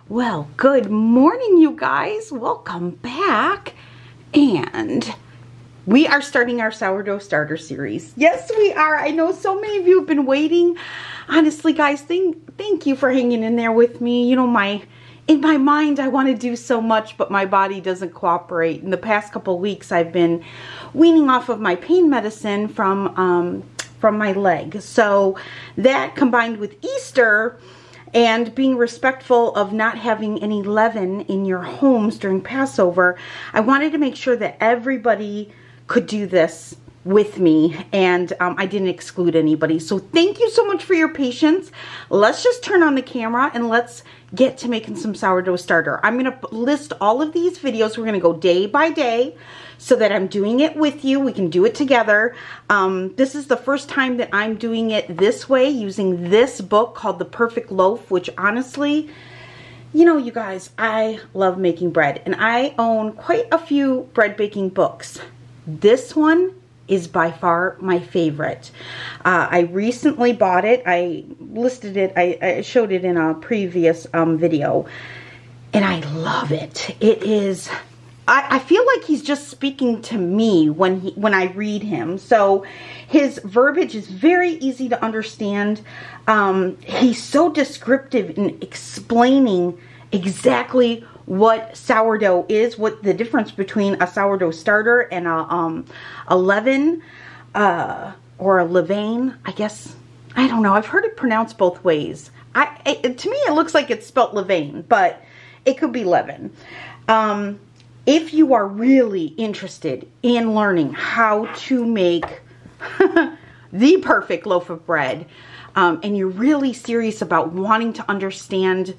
Well, good morning, you guys. Welcome back. And we are starting our sourdough starter series. Yes, we are. I know so many of you have been waiting. Honestly, guys, thank you for hanging in there with me. You know, in my mind, I want to do so much, but my body doesn't cooperate. In the past couple of weeks, I've been weaning off of my pain medicine from my leg. So that combined with Easter and being respectful of not having any leaven in your homes during Passover, I wanted to make sure that everybody could do this with me, and I didn't exclude anybody. So thank you so much for your patience. Let's just turn on the camera and let's get to making some sourdough starter. I'm going to list all of these videos. We're going to go day by day so that I'm doing it with you. We can do it together. This is the first time that I'm doing it this way, using this book called The Perfect Loaf, which honestly, you know, you guys, I love making bread, and I own quite a few bread baking books. This one is by far my favorite. I recently bought it. I listed it. I showed it in a previous video, and I love it. It is, I feel like he's just speaking to me when I read him. So his verbiage is very easy to understand. He's so descriptive in explaining exactly what sourdough is, what the difference between a sourdough starter and a leaven or a levain, I guess. I don't know. I've heard it pronounced both ways. To me, it looks like it's spelt levain, but it could be leaven. If you are really interested in learning how to make the perfect loaf of bread, and you're really serious about wanting to understand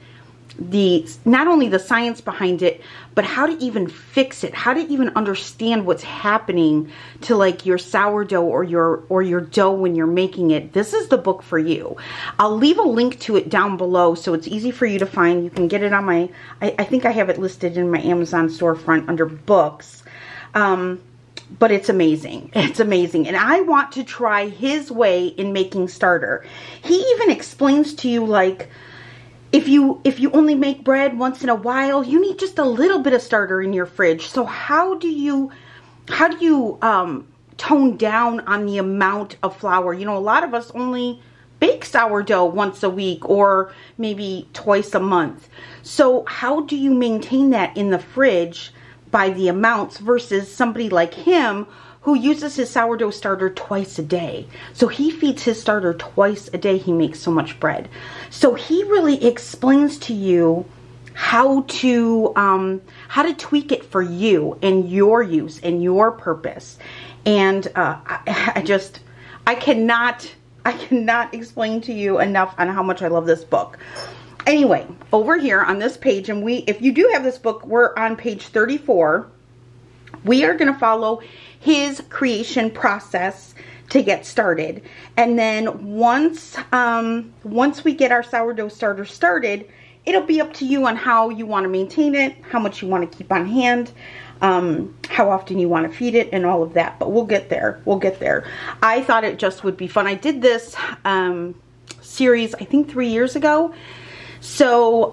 not only the science behind it, but how to even fix it, how to even understand what's happening to like your sourdough or your dough when you're making it, this is the book for you. I'll leave a link to it down below so it's easy for you to find. You can get it on my, I think I have it listed in my Amazon storefront under books. But it's amazing. It's amazing. And I want to try his way in making starter. He even explains to you, like, if you only make bread once in a while, you need just a little bit of starter in your fridge. So how do you tone down on the amount of flour? You know, a lot of us only bake sourdough once a week or maybe twice a month. So how do you maintain that in the fridge by the amounts versus somebody like him who uses his sourdough starter twice a day? So he feeds his starter twice a day. He makes so much bread. So he really explains to you how to tweak it for you and your use and your purpose. And I cannot explain to you enough on how much I love this book. Anyway, over here on this page, and if you do have this book, we're on page 34. We are going to follow his creation process to get started. And then once we get our sourdough starter started, it'll be up to you on how you want to maintain it, how much you want to keep on hand, how often you want to feed it, and all of that. But we'll get there. We'll get there. I thought it just would be fun. I did this series, I think 3 years ago. So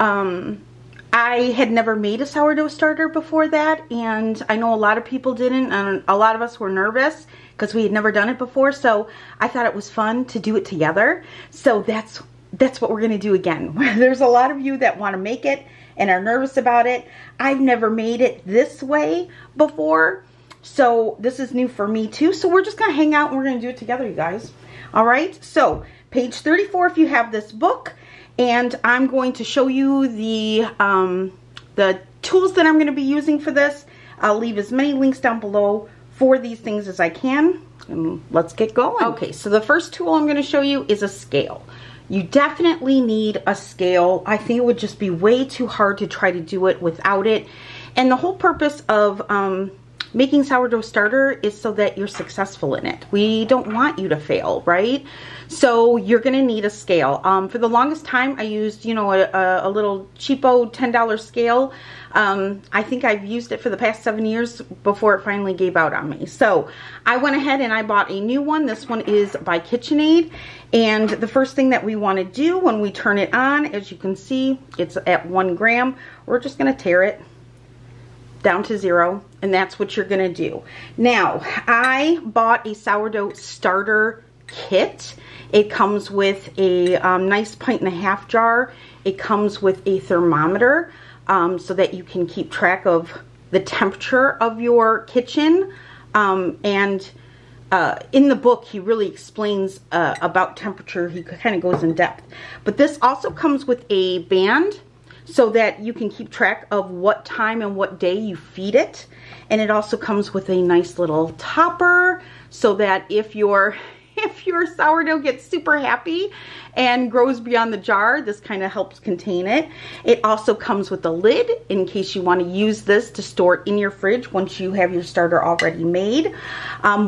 I had never made a sourdough starter before that, and I know a lot of people didn't, and a lot of us were nervous because we had never done it before. So I thought it was fun to do it together. So that's what we're going to do again. There's a lot of you that want to make it and are nervous about it. I've never made it this way before, so this is new for me too. So we're just going to hang out and we're going to do it together, you guys. All right, so page 34 if you have this book. And I'm going to show you the tools that I'm going to be using for this. I'll leave as many links down below for these things as I can. And let's get going. Okay, so the first tool I'm going to show you is a scale. You definitely need a scale. I think it would just be way too hard to try to do it without it. And the whole purpose of making sourdough starter is so that you're successful in it. We don't want you to fail, right? So you're gonna need a scale. For the longest time, I used, you know, a little cheapo $10 scale. I think I've used it for the past 7 years before it finally gave out on me. So I went ahead and I bought a new one. This one is by Kitchenaid. And the first thing that we want to do when we turn it on, as you can see, it's at 1 gram. We're just going to tear it down to 0, and that's what you're going to do. Now, I bought a sourdough starter kit. It comes with a nice 1.5 jar. It comes with a thermometer so that you can keep track of the temperature of your kitchen. In the book, he really explains about temperature. He kind of goes in depth. But this also comes with a band so that you can keep track of what time and what day you feed it. And it also comes with a nice little topper so that if your sourdough gets super happy and grows beyond the jar, this kind of helps contain it. It also comes with a lid in case you want to use this to store it in your fridge once you have your starter already made.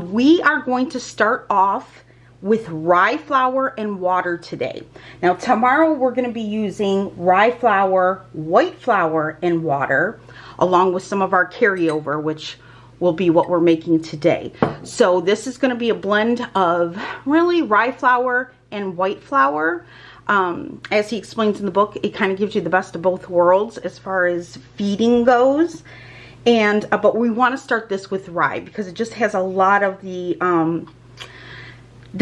We are going to start off with rye flour and water today. Now tomorrow we're going to be using rye flour, white flour, and water, along with some of our carryover, which will be what we're making today. So this is going to be a blend of really rye flour and white flour. As he explains in the book, it kind of gives you the best of both worlds as far as feeding goes. And but we want to start this with rye because it just has a lot of the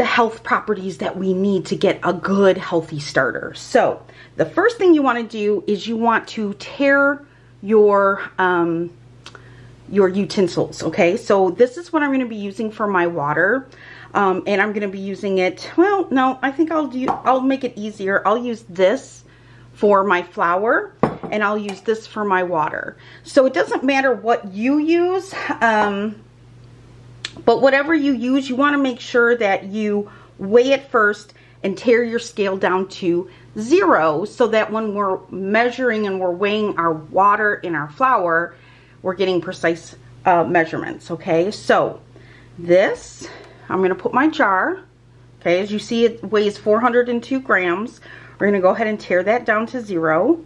health properties that we need to get a good healthy starter. So the first thing you want to do is you want to tear your utensils. Okay, so this is what I'm going to be using for my water, and I'm going to be using it, well, no, I think I'll make it easier. I'll use this for my flour and I'll use this for my water. So it doesn't matter what you use, but whatever you use, you want to make sure that you weigh it first and tear your scale down to 0 so that when we're measuring and we're weighing our water and our flour, we're getting precise measurements. Okay, so this, I'm going to put my jar. Okay, as you see, it weighs 402 grams. We're going to go ahead and tear that down to 0.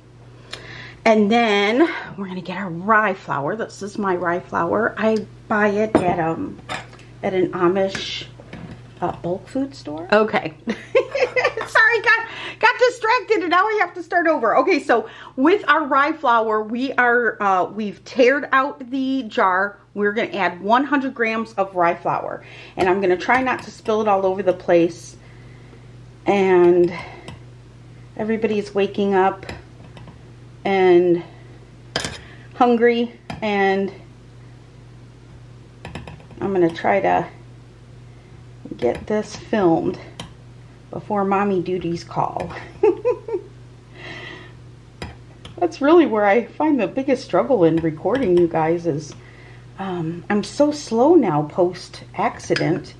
And then we're going to get our rye flour. This is my rye flour. I buy it at an Amish bulk food store. Okay. Sorry, got distracted and now I have to start over. Okay, so with our rye flour, we've tared out the jar. We're going to add 100 grams of rye flour. And I'm going to try not to spill it all over the place. And everybody's waking up and hungry, and I'm going to try to get this filmed before mommy duties call. That's really where I find the biggest struggle in recording, you guys, is I'm so slow now post accident.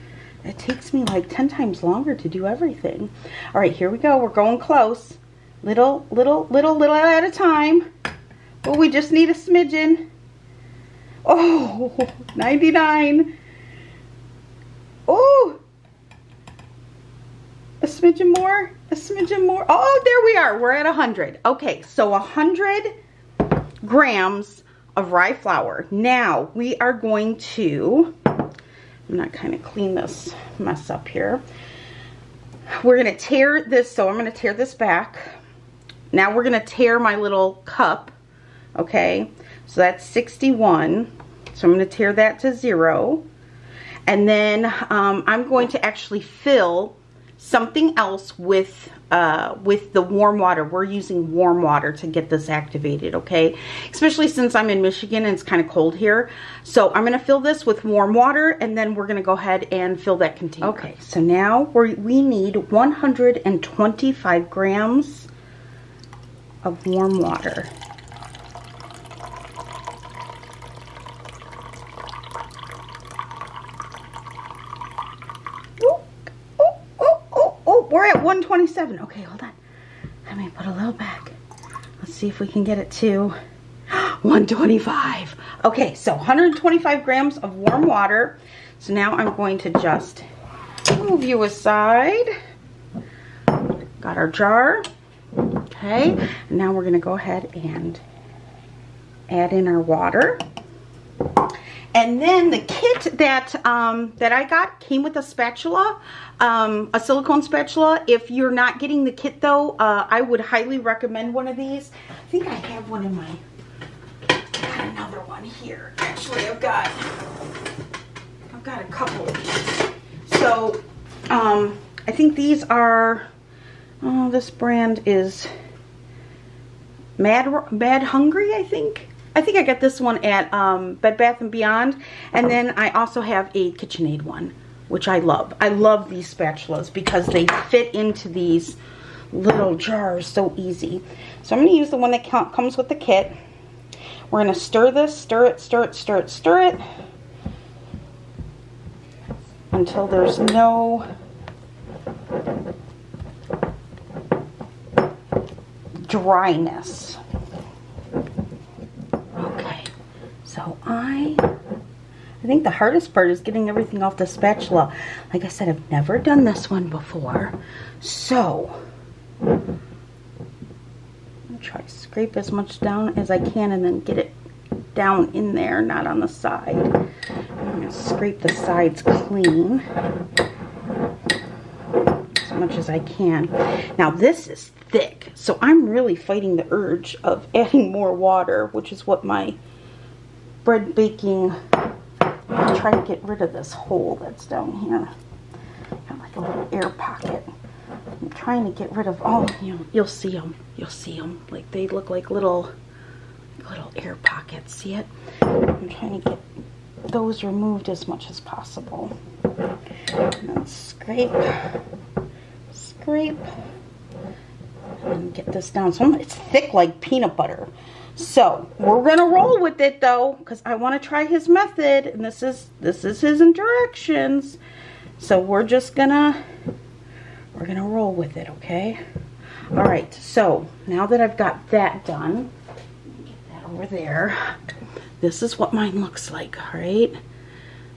It takes me like 10 times longer to do everything. All right, here we go. We're going close. Little at a time. Oh, we just need a smidgen. Oh, 99. Oh, a smidgen more, a smidgen more. Oh, there we are. We're at 100. Okay, so 100 grams of rye flour. Now we are going to, I'm gonna kind of clean this mess up here. We're gonna tear this, so I'm gonna tear this back. Now we're gonna tear my little cup, okay? So that's 61. So I'm gonna tear that to 0. And then I'm going to actually fill something else with the warm water. We're using warm water to get this activated, okay? Especially since I'm in Michigan and it's kind of cold here. So I'm gonna fill this with warm water, and then we're gonna go ahead and fill that container. Okay, so now we need 125 grams of warm water. We're at 127. Okay, hold on. Let me put a little back. Let's see if we can get it to 125. Okay, so 125 grams of warm water. So now I'm going to just move you aside. Got our jar. Okay, and now we're going to go ahead and add in our water. And then the kit that that I got came with a spatula, a silicone spatula. If you're not getting the kit though, I would highly recommend one of these. I think I have one in my, got another one here. Actually, I've got a couple of these. So, I think these are, oh, this brand is Mad Hungry, I think. I think I got this one at Bed Bath & Beyond. And then I also have a KitchenAid one, which I love. I love these spatulas because they fit into these little jars so easy. So I'm going to use the one that comes with the kit. We're going to stir this, stir it, stir it, stir it, stir it, until there's no dryness. Okay, so I think the hardest part is getting everything off the spatula. Like I said, I've never done this one before, so I'm gonna try to scrape as much down as I can and then get it down in there, not on the side. I'm gonna scrape the sides clean as much as I can. Now this is thick, so I'm really fighting the urge of adding more water, which is what my bread baking, I'm trying to get rid of this hole that's down here. Got like a little air pocket. I'm trying to get rid of all, you know, you'll see them. You'll see them. Like they look like little air pockets. See it? I'm trying to get those removed as much as possible. And then scrape, scrape, and get this down. So it's thick like peanut butter. So we're gonna roll with it though, because I want to try his method, and this is his directions. So we're gonna roll with it, okay? All right. So now that I've got that done, get that over there. This is what mine looks like, all right?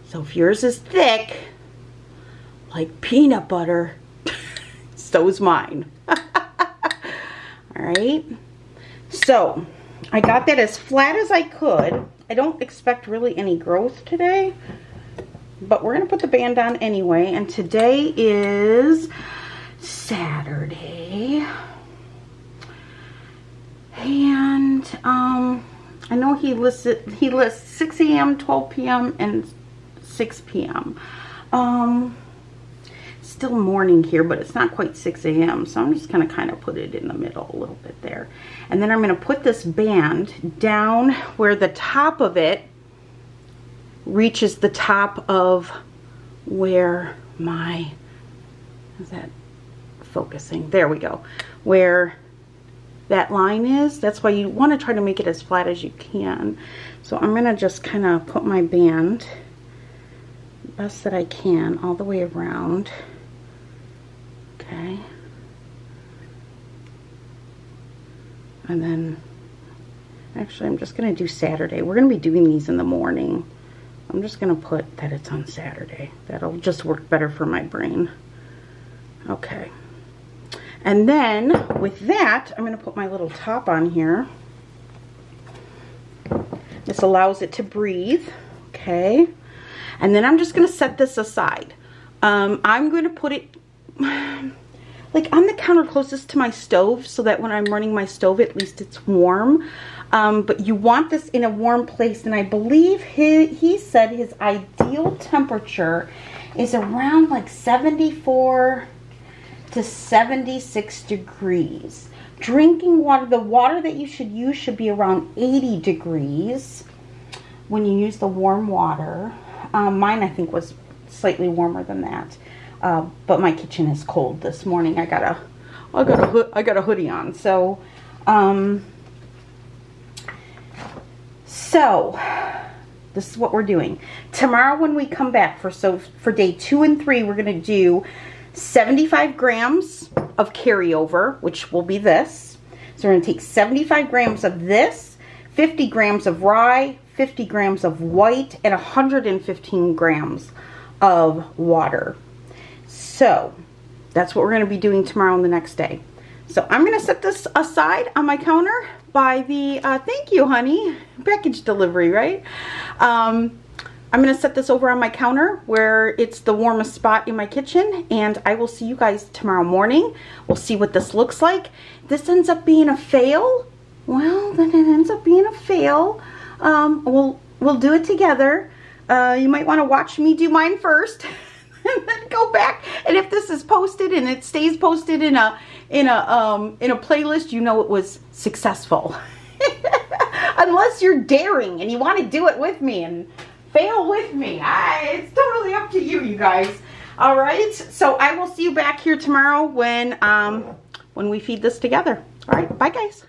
So if yours is thick, like peanut butter, so is mine. All right. So I got that as flat as I could. I don't expect really any growth today, but we're gonna put the band on anyway. And today is Saturday. And I know he lists 6 a.m., 12 p.m. and 6 p.m. Still morning here, but it's not quite 6 a.m. So I'm just gonna kind of put it in the middle a little bit there. And then I'm gonna put this band down where the top of it reaches the top of where my, is that focusing? There we go. Where that line is. That's why you want to try to make it as flat as you can. So I'm gonna just kind of put my band best that I can all the way around. Okay. And then, actually I'm just gonna do Saturday. We're gonna be doing these in the morning. I'm just gonna put that it's on Saturday. That'll just work better for my brain. Okay. And then with that, I'm gonna put my little top on here. This allows it to breathe, okay? And then I'm just gonna set this aside. I'm gonna put it like on the counter closest to my stove so that when I'm running my stove, at least it's warm. But you want this in a warm place, and I believe he said his ideal temperature is around like 74 to 76 degrees. Drinking water, the water that you should use should be around 80 degrees when you use the warm water. Mine I think was slightly warmer than that, but my kitchen is cold this morning. I got a hoodie on. So this is what we're doing tomorrow when we come back. For day 2 and 3, we're gonna do 75 grams of carryover, which will be this. So we're gonna take 75 grams of this, 50 grams of rye, 50 grams of white, and 115 grams of water. So that's what we're going to be doing tomorrow and the next day. So I'm going to set this aside on my counter by the, thank you, honey, package delivery, right? I'm going to set this over on my counter where it's the warmest spot in my kitchen, and I will see you guys tomorrow morning. We'll see what this looks like. This ends up being a fail. Well, then it ends up being a fail. We'll do it together. You might want to watch me do mine first. And then go back, and if this is posted and it stays posted in a playlist, you know it was successful. Unless you're daring and you want to do it with me and fail with me. It's totally up to you, you guys. All right, so I will see you back here tomorrow when we feed this together. All right, bye guys.